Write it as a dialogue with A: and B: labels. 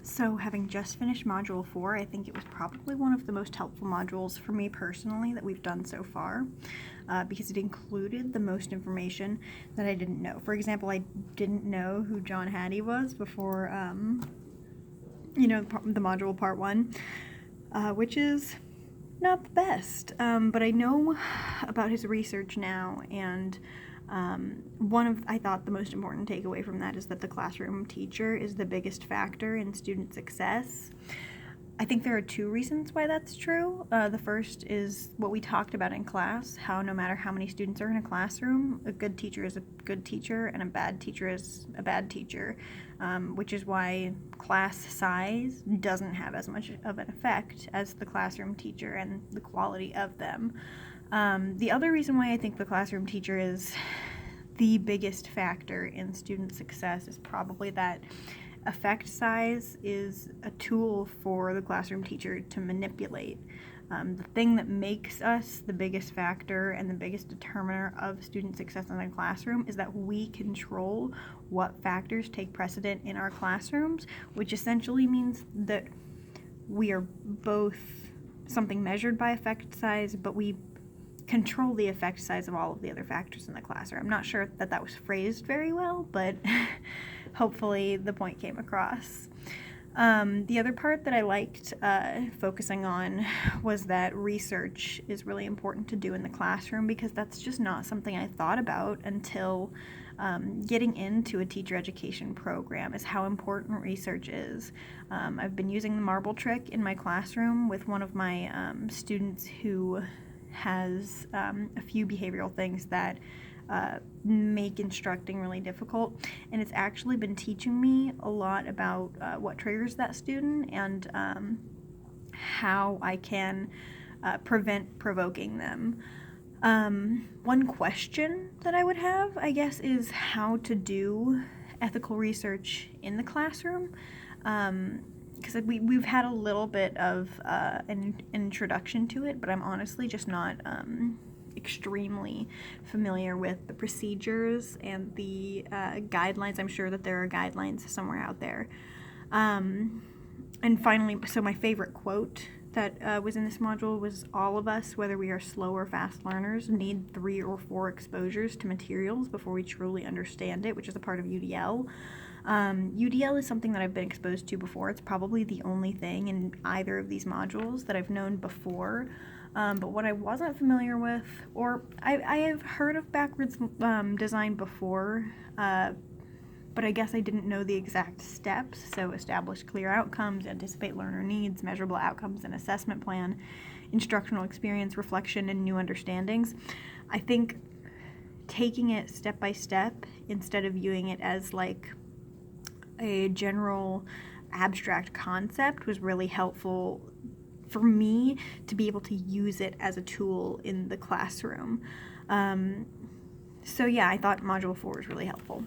A: So having just finished Module 4, I think it was probably one of the most helpful modules for me personally that we've done so far, because it included the most information that I didn't know. For example, I didn't know who John Hattie was before, the module part 1, which is not the best, but I know about his research now, and I thought the most important takeaway from that is that the classroom teacher is the biggest factor in student success. I think there are 2 reasons why that's true. The first is what we talked about in class, how no matter how many students are in a classroom, a good teacher is a good teacher and a bad teacher is a bad teacher, which is why class size doesn't have as much of an effect as the classroom teacher and the quality of them. The other reason why I think the classroom teacher is the biggest factor in student success is probably that effect size is a tool for the classroom teacher to manipulate. The thing that makes us the biggest factor and the biggest determiner of student success in the classroom is that we control what factors take precedent in our classrooms, which essentially means that we are both something measured by effect size, but we control the effect size of all of the other factors in the class. I'm not sure that that was phrased very well, but hopefully the point came across. The other part that I liked focusing on was that research is really important to do in the classroom, because that's just not something I thought about until getting into a teacher education program, is how important research is. I've been using the marble trick in my classroom with one of my students who has a few behavioral things that make instructing really difficult, and it's actually been teaching me a lot about what triggers that student and how I can prevent provoking them. One question that I would have, I guess, is how to do ethical research in the classroom. Because we've had a little bit of an introduction to it, but I'm honestly just not extremely familiar with the procedures and the guidelines. I'm sure that there are guidelines somewhere out there. And finally, so my favorite quote that was in this module was, "All of us, whether we are slow or fast learners, need 3 or 4 exposures to materials before we truly understand it," which is a part of UDL. UDL is something that I've been exposed to before. It's probably the only thing in either of these modules that I've known before. But what I wasn't familiar with, or I have heard of backwards design before, but I guess I didn't know the exact steps. So establish clear outcomes, anticipate learner needs, measurable outcomes, and assessment plan, instructional experience, reflection, and new understandings. I think taking it step by step instead of viewing it as like a general abstract concept was really helpful for me to be able to use it as a tool in the classroom. So yeah, I thought Module 4 was really helpful.